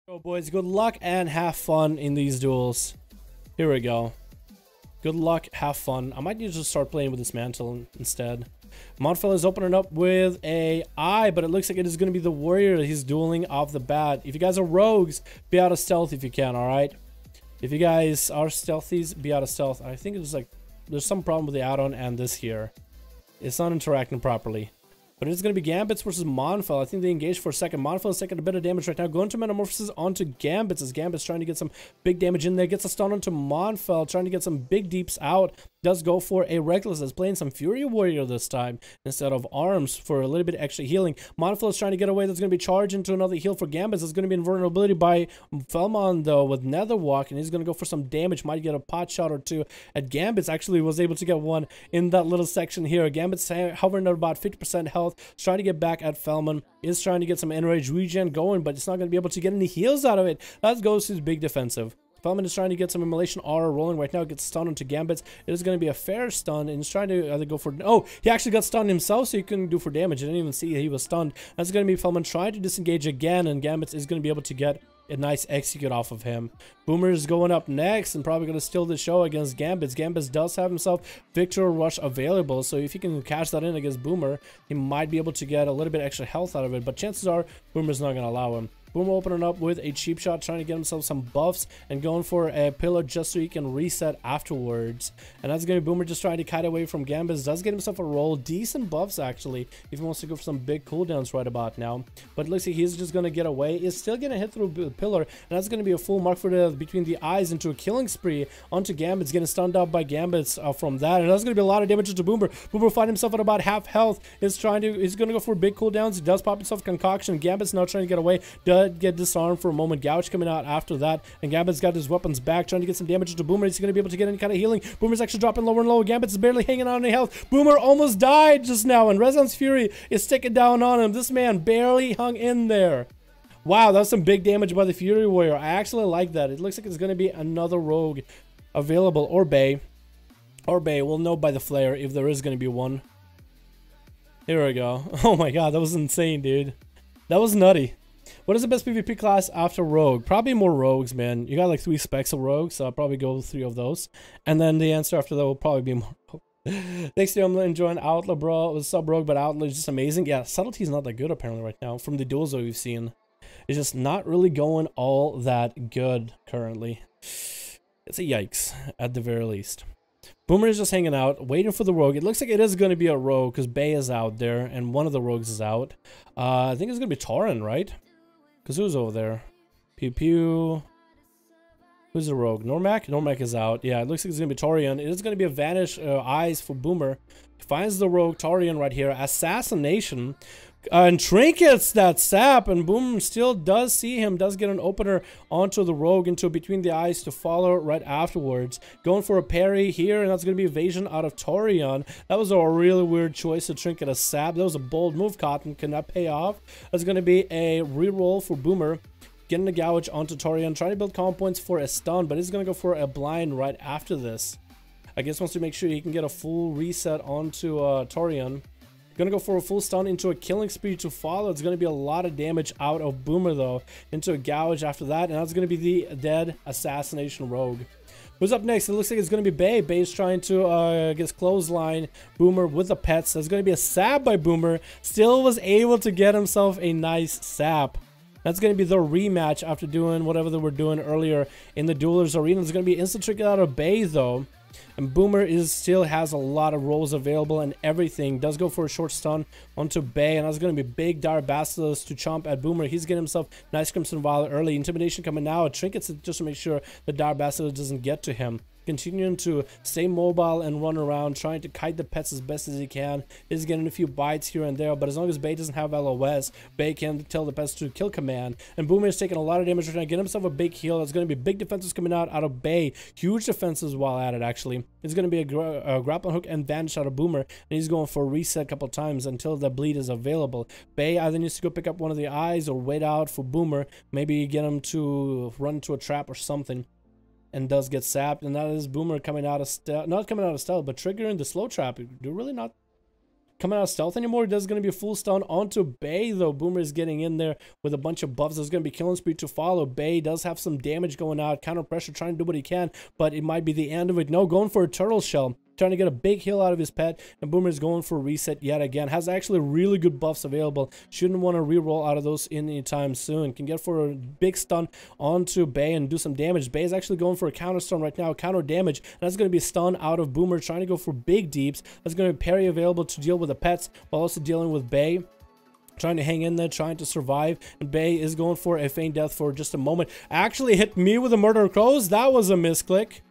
So boys, good luck and have fun in these duels. Here we go. Good luck, have fun. I might need to start playing with this mantle instead. Monfel is opening up with a eye, but it looks like it is going to be the warrior that he's dueling off the bat. If you guys are rogues, be out of stealth if you can, alright? If you guys are stealthies, be out of stealth. I think it's like there's some problem with the add-on and this here. It's not interacting properly. But it's going to be Gambits versus Monfel. I think they engaged for a second. Monfel is taking a bit of damage right now. Going to Metamorphosis onto Gambits as Gambits trying to get some big damage in there. Gets a stun onto Monfel, trying to get some big deeps out. Does go for a Reckless. Is playing some Fury Warrior this time instead of Arms for a little bit extra healing. Monfel is trying to get away. That's going to be charged into another heal for Gambits. It's going to be invulnerability by Felmon though with Netherwalk, and he's going to go for some damage. Might get a pot shot or two at Gambits. Actually was able to get one in that little section here. Gambits hovering at about 50% health. Trying to get back at Felmon. Is trying to get some enrage regen going, but it's not going to be able to get any heals out of it. That goes to his big defensive. Felmon is trying to get some immolation aura rolling right now. Gets stunned onto Gambits. It is going to be a fair stun, and he's trying to either go for... Oh, he actually got stunned himself, so he couldn't do for damage. I didn't even see he was stunned. That's going to be Felmon trying to disengage again, and Gambits is going to be able to get a nice execute off of him. Boomer is going up next and probably going to steal the show against Gambits. Gambits does have himself Victor Rush available, so if he can cash that in against Boomer, he might be able to get a little bit extra health out of it, but chances are Boomer's not going to allow him. Boomer opening up with a cheap shot, trying to get himself some buffs and going for a pillar just so he can reset afterwards. And that's going to be Boomer just trying to kite away from Gambits. Does get himself a roll. Decent buffs actually, if he wants to go for some big cooldowns right about now. But it looks like he's just going to get away. He's still going to hit through the pillar, and that's going to be a full mark for the between the eyes into a killing spree onto Gambits. Getting stunned out by Gambits from that, and that's going to be a lot of damage to Boomer. Boomer find himself at about half health. He's going to go for big cooldowns. He does pop himself concoction. Gambits now trying to get away. Does get disarmed for a moment. Gouge coming out after that, and Gambit's got his weapons back, trying to get some damage to Boomer. He's going to be able to get any kind of healing. Boomer's actually dropping lower and lower. Gambit's is barely hanging on any health. Boomer almost died just now, and Resonance Fury is sticking down on him. This man barely hung in there. Wow, that was some big damage by the Fury Warrior. I actually like that. It looks like it's going to be another rogue available, or Bay. Or Bay. We'll know by the flare if there is going to be one. Here we go. Oh my god, that was insane, dude. That was nutty. What is the best PvP class after Rogue? Probably more Rogues, man. You got like 3 specs of Rogues, so I'll probably go with 3 of those. And then the answer after that will probably be more Rogue. Next year, I'm enjoying Outlaw, bro. It was sub Rogue, but Outlaw is just amazing. Yeah, Subtlety is not that good apparently right now. From the duels that we've seen, it's just not really going all that good currently. It's a yikes, at the very least. Boomer is just hanging out, waiting for the rogue. It looks like it is going to be a rogue, because Bay is out there, and one of the rogues is out. I think it's going to be Tauren, right? Because who's over there? Pew Pew. Who's the rogue? Normac? Normac is out. Yeah, it looks like it's going to be Torian. It is going to be a Vanish Eyes for Boomer. He finds the rogue Torian right here. Assassination. And trinkets that sap, and Boom still does see him, does get an opener onto the rogue into between the eyes to follow right afterwards. Going for a parry here, and that's going to be evasion out of Torian. That was a really weird choice to trinket a sap. That was a bold move, Cotton. Can that pay off? That's going to be a reroll for Boomer. Getting a gouge onto Torian, trying to build comp points for a stun, but he's going to go for a blind right after this. I guess wants to make sure he can get a full reset onto Torian. Gonna go for a full stun into a killing spree to follow. It's gonna be a lot of damage out of Boomer though, into a gouge after that, and that's gonna be the dead Assassination Rogue. Who's up next? It looks like it's gonna be Bay. Bay's trying to get clothesline Boomer with the pets. There's gonna be a sap by Boomer. Still was able to get himself a nice sap. That's going to be the rematch after doing whatever they were doing earlier in the Duelers Arena. It's going to be instant trick out of Bay though. And Boomer still has a lot of rolls available and everything. Does go for a short stun onto Bay, and that's going to be big Dire Basilisk to chomp at Boomer. He's getting himself nice Crimson Violet early. Intimidation coming now. Trinkets just to make sure the Dire Basilisk doesn't get to him. Continuing to stay mobile and run around, trying to kite the pets as best as he can. Is getting a few bites here and there, but as long as Bay doesn't have LOS, Bay can tell the pets to kill command. And Boomer is taking a lot of damage right now. Get himself a big heal. It's going to be big defenses coming out of Bay. Huge defenses while at it, actually. It's going to be a grappling hook and vanish out of Boomer, and he's going for a reset a couple times until the bleed is available. Bay either needs to go pick up one of the eyes or wait out for Boomer. Maybe get him to run into a trap or something. And does get sapped, and that is Boomer coming out of stealth, not coming out of stealth, but triggering the slow trap. Do really not coming out of stealth anymore. There's going to be a full stun onto Bay, though. Boomer is getting in there with a bunch of buffs. There's going to be killing spree to follow. Bay does have some damage going out. Counter pressure, trying to do what he can, but it might be the end of it. No, going for a turtle shell. Trying to get a big heal out of his pet, and Boomer is going for a reset yet again. Has actually really good buffs available. Shouldn't want to reroll out of those anytime soon. Can get for a big stun onto Bay and do some damage. Bay is actually going for a counter stun right now, counter damage, and that's going to be a stun out of Boomer, trying to go for big deeps. That's going to be parry available to deal with the pets while also dealing with Bay. Trying to hang in there, trying to survive, and Bay is going for a feign death for just a moment. Actually hit me with a murder of crows. That was a misclick.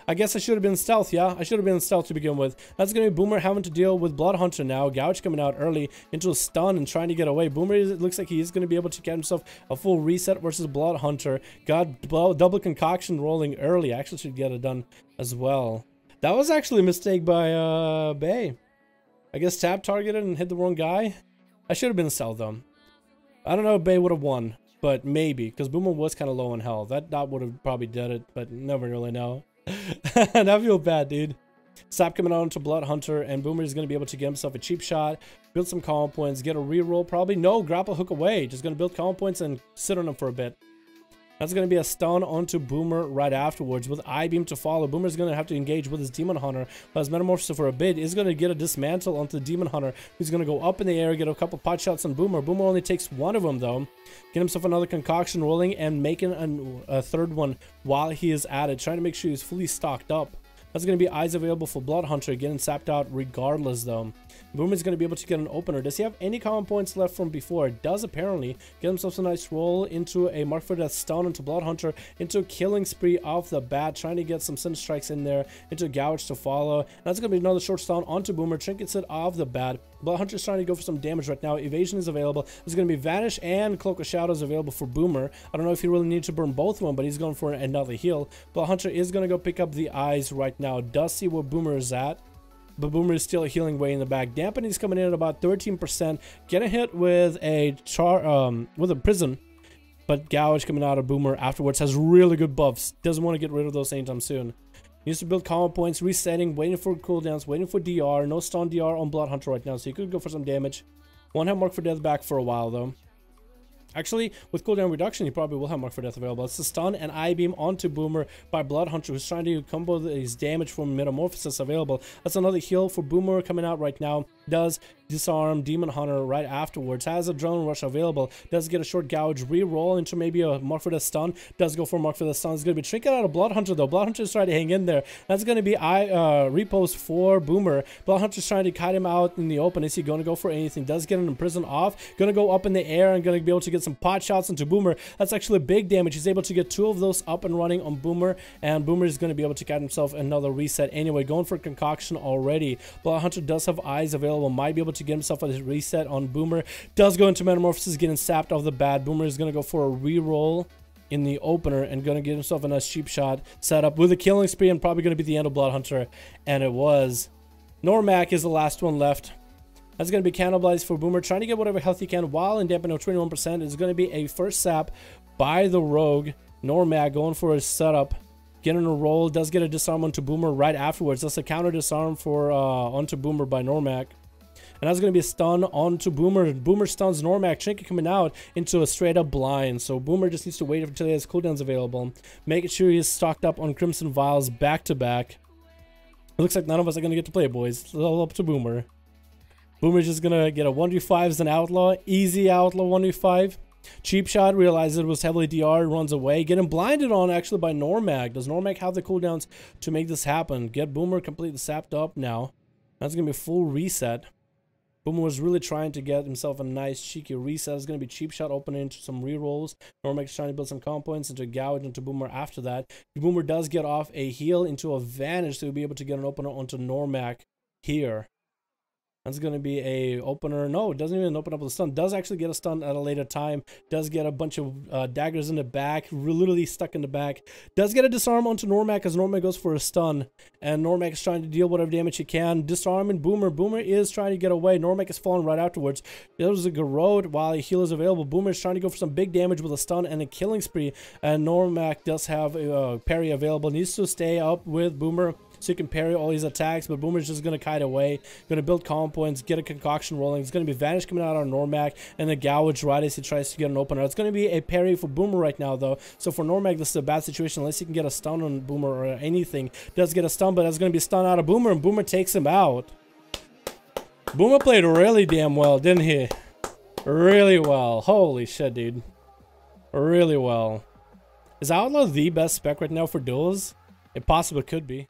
I guess I should have been stealth, yeah? I should have been stealth to begin with. That's going to be Boomer having to deal with Blood Hunter now. Gouge coming out early into a stun and trying to get away. Boomer looks like he is going to be able to get himself a full reset versus Blood Hunter. Got double concoction rolling early. Actually should get it done as well. That was actually a mistake by Bay. I guess tab targeted and hit the wrong guy. I should have been stealth though. I don't know if Bay would have won, but maybe, because Boomer was kind of low on health. That would have probably did it, but never really know. I feel bad, dude. Stop coming on to Blood Hunter, and Boomer is going to be able to get himself a cheap shot, build some calm points, get a reroll probably. No, grapple hook away. Just going to build calm points and sit on them for a bit. That's going to be a stun onto Boomer right afterwards with I-Beam to follow. Boomer's going to have to engage with his Demon Hunter, but his Metamorphosis for a bit is going to get a dismantle onto the Demon Hunter, who's going to go up in the air, get a couple pot shots on Boomer. Boomer only takes one of them, though. Get himself another concoction rolling and making a third one while he is at it, trying to make sure he's fully stocked up. That's going to be eyes available for Blood Hunter, getting sapped out regardless, though. Boomer's going to be able to get an opener. Does he have any common points left from before? Does apparently. Get himself a nice roll into a Mark for Death stun into Blood Hunter, into a killing spree off the bat, trying to get some Sin Strikes in there, into a Gouge to follow. And that's going to be another short stun onto Boomer, trinkets it off the bat. Blood Hunter's trying to go for some damage right now. Evasion is available. There's going to be Vanish and Cloak of Shadows available for Boomer. I don't know if he really needs to burn both of them, but he's going for another heal. Blood Hunter is going to go pick up the eyes right now. Does see where Boomer is at, but Boomer is still healing way in the back. Dampen is coming in at about 13%. Getting hit with a prison, but Gouge coming out of Boomer afterwards has really good buffs. Doesn't want to get rid of those anytime soon. Needs to build common points, resetting, waiting for cooldowns, waiting for DR. No stun DR on Blood Hunter right now, so he could go for some damage. Won't have Mark for Death back for a while though. Actually, with cooldown reduction, he probably will have Mark for Death available. It's a stun and I-Beam onto Boomer by Blood Hunter, who's trying to combo his damage from Metamorphosis available. That's another heal for Boomer coming out right now. Does disarm Demon Hunter right afterwards. Has Adrenaline Rush available. Does get a short Gouge. Reroll into maybe a Mark for Death stun. Does go for Mark for Death stun. It's going to be trinket out of Blood Hunter though. Blood Hunter is trying to hang in there. That's going to be repost for Boomer. Blood Hunter's trying to kite him out in the open. Is he going to go for anything? Does get an Imprison off. Going to go up in the air and going to be able to get some pot shots into Boomer. That's actually big damage. He's able to get 2 of those up and running on Boomer, and Boomer is going to be able to get himself another reset anyway. Going for concoction already. Blood Hunter does have eyes available. Might be able to get himself a reset on Boomer. Does go into Metamorphosis, getting sapped off the bat. Boomer is going to go for a reroll in the opener and going to get himself a nice cheap shot set up with a killing spree, and probably going to be the end of Blood Hunter, and it was. Normac is the last one left. That's going to be cannibalized for Boomer, trying to get whatever health he can while in dampen of 21%. It's going to be a first sap by the Rogue. Normac going for a setup, getting a roll. Does get a disarm onto Boomer right afterwards. That's a counter disarm for onto Boomer by Normac. And that's going to be a stun onto Boomer. Boomer stuns Normac. Trinket coming out into a straight up blind. So Boomer just needs to wait until he has cooldowns available. Making sure he's stocked up on Crimson Vials back to back. It looks like none of us are going to get to play, boys. It's all up to Boomer. Boomer's just going to get a 1v5 as an Outlaw. Easy Outlaw 1v5. Cheap shot, realizes it was heavily DR, runs away. Getting blinded on actually by Normac. Does Normac have the cooldowns to make this happen? Get Boomer completely sapped up now. That's going to be a full reset. Boomer was really trying to get himself a nice cheeky reset. It's going to be cheap shot opening into some rerolls. Normac's trying to build some comp points into a Gouge into Boomer after that. Boomer does get off a heal into a Vanish, so he'll be able to get an opener onto Normac here. That's going to be a opener. No, it doesn't even open up with a stun. Does actually get a stun at a later time. Does get a bunch of daggers in the back. Literally stuck in the back. Does get a disarm onto Normac as Normac goes for a stun. And Normac is trying to deal whatever damage he can. Disarming Boomer. Boomer is trying to get away. Normac is falling right afterwards. There's a Garrode while a heal is available. Boomer is trying to go for some big damage with a stun and a killing spree. And Normac does have a parry available. Needs to stay up with Boomer. so you can parry all these attacks, but Boomer's just going to kite away. Going to build calm points, get a concoction rolling. It's going to be Vanish coming out on Normac, and the Gouge right as he tries to get an opener. It's going to be a parry for Boomer right now, though. So for Normac, this is a bad situation unless he can get a stun on Boomer or anything. Does get a stun, but that's going to be a stun out of Boomer, and Boomer takes him out. Boomer played really damn well, didn't he? Really well. Holy shit, dude. Really well. Is Outlaw the best spec right now for duels? It possibly could be.